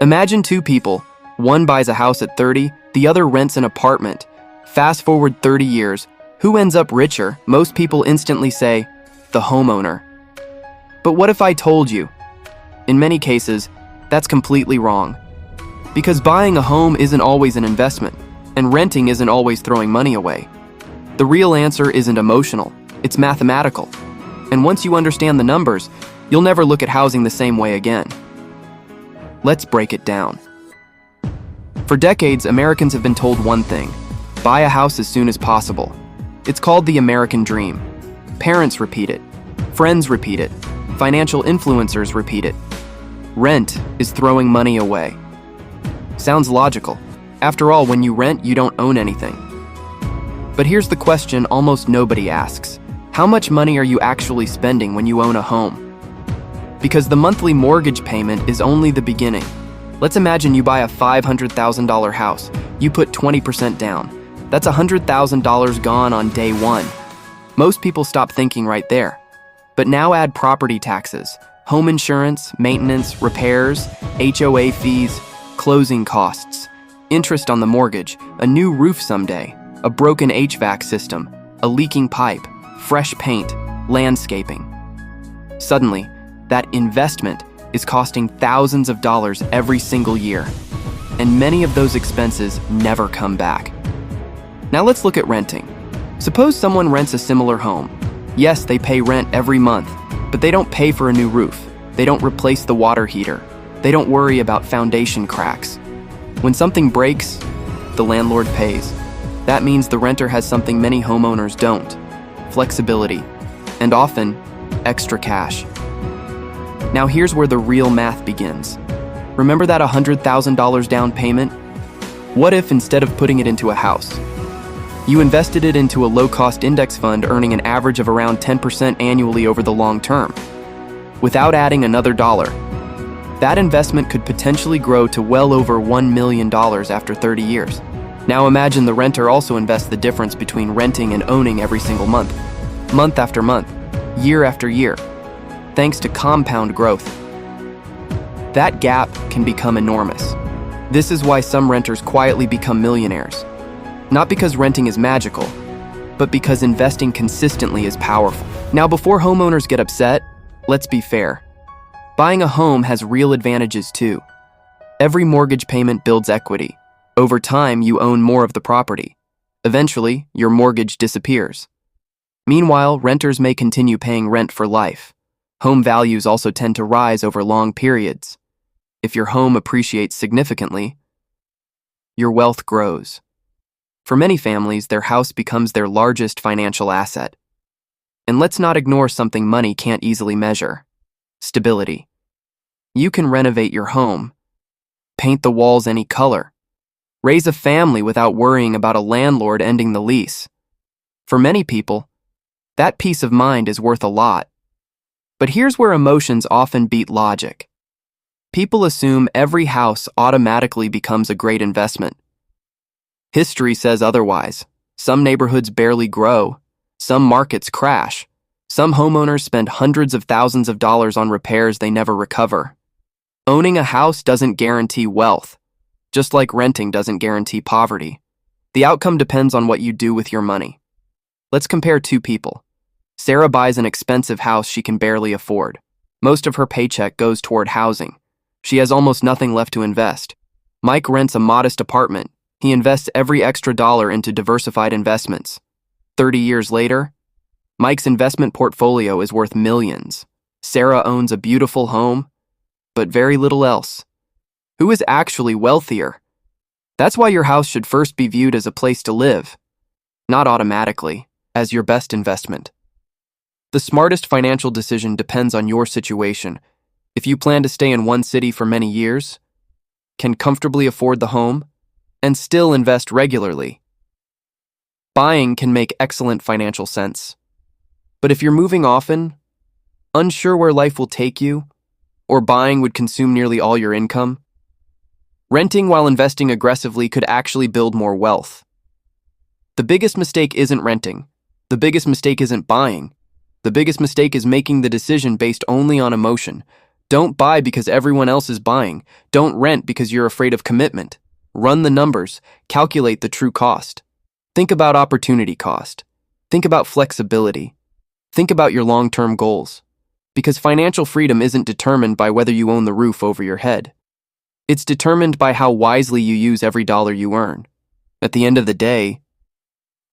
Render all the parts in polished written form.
Imagine two people. One buys a house at 30, the other rents an apartment. Fast forward 30 years, who ends up richer? Most people instantly say, the homeowner. But what if I told you? In many cases, that's completely wrong. Because buying a home isn't always an investment, and renting isn't always throwing money away. The real answer isn't emotional, it's mathematical. And once you understand the numbers, you'll never look at housing the same way again. Let's break it down. For decades, Americans have been told one thing: buy a house as soon as possible. It's called the American dream. Parents repeat it, friends repeat it, financial influencers repeat it. Rent is throwing money away. Sounds logical. After all, when you rent, you don't own anything. But here's the question almost nobody asks. How much money are you actually spending when you own a home? Because the monthly mortgage payment is only the beginning. Let's imagine you buy a $500,000 house. You put 20% down. That's $100,000 gone on day one. Most people stop thinking right there. But now add property taxes, home insurance, maintenance, repairs, HOA fees, closing costs, interest on the mortgage, a new roof someday, a broken HVAC system, a leaking pipe, fresh paint, landscaping. Suddenly, that investment is costing thousands of dollars every single year, and many of those expenses never come back. Now let's look at renting. Suppose someone rents a similar home. Yes, they pay rent every month, but they don't pay for a new roof. They don't replace the water heater. They don't worry about foundation cracks. When something breaks, the landlord pays. That means the renter has something many homeowners don't: flexibility, and often, extra cash. Now here's where the real math begins. Remember that $100,000 down payment? What if instead of putting it into a house, you invested it into a low-cost index fund earning an average of around 10% annually over the long term? Without adding another dollar, that investment could potentially grow to well over $1 million after 30 years. Now imagine the renter also invests the difference between renting and owning every single month after month, year after year, thanks to compound growth. That gap can become enormous. This is why some renters quietly become millionaires. Not because renting is magical, but because investing consistently is powerful. Now, before homeowners get upset, let's be fair. Buying a home has real advantages too. Every mortgage payment builds equity. Over time, you own more of the property. Eventually, your mortgage disappears. Meanwhile, renters may continue paying rent for life. Home values also tend to rise over long periods. If your home appreciates significantly, your wealth grows. For many families, their house becomes their largest financial asset. And let's not ignore something money can't easily measure: stability. You can renovate your home, paint the walls any color, raise a family without worrying about a landlord ending the lease. For many people, that peace of mind is worth a lot. But here's where emotions often beat logic. People assume every house automatically becomes a great investment. History says otherwise. Some neighborhoods barely grow. Some markets crash. Some homeowners spend hundreds of thousands of dollars on repairs they never recover. Owning a house doesn't guarantee wealth, just like renting doesn't guarantee poverty. The outcome depends on what you do with your money. Let's compare two people. Sarah buys an expensive house she can barely afford. Most of her paycheck goes toward housing. She has almost nothing left to invest. Mike rents a modest apartment. He invests every extra dollar into diversified investments. 30 years later, Mike's investment portfolio is worth millions. Sarah owns a beautiful home, but very little else. Who is actually wealthier? That's why your house should first be viewed as a place to live, not automatically as your best investment. The smartest financial decision depends on your situation. If you plan to stay in one city for many years, can comfortably afford the home, and still invest regularly, buying can make excellent financial sense. But if you're moving often, unsure where life will take you, or buying would consume nearly all your income, renting while investing aggressively could actually build more wealth. The biggest mistake isn't renting. The biggest mistake isn't buying. The biggest mistake is making the decision based only on emotion. Don't buy because everyone else is buying. Don't rent because you're afraid of commitment. Run the numbers. Calculate the true cost. Think about opportunity cost. Think about flexibility. Think about your long-term goals. Because financial freedom isn't determined by whether you own the roof over your head. It's determined by how wisely you use every dollar you earn. At the end of the day,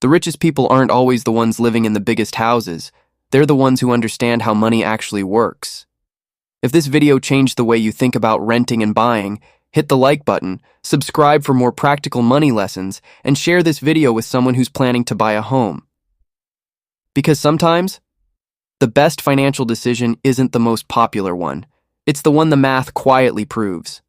the richest people aren't always the ones living in the biggest houses. They're the ones who understand how money actually works. If this video changed the way you think about renting and buying, hit the like button, subscribe for more practical money lessons, and share this video with someone who's planning to buy a home. Because sometimes, the best financial decision isn't the most popular one. It's the one the math quietly proves.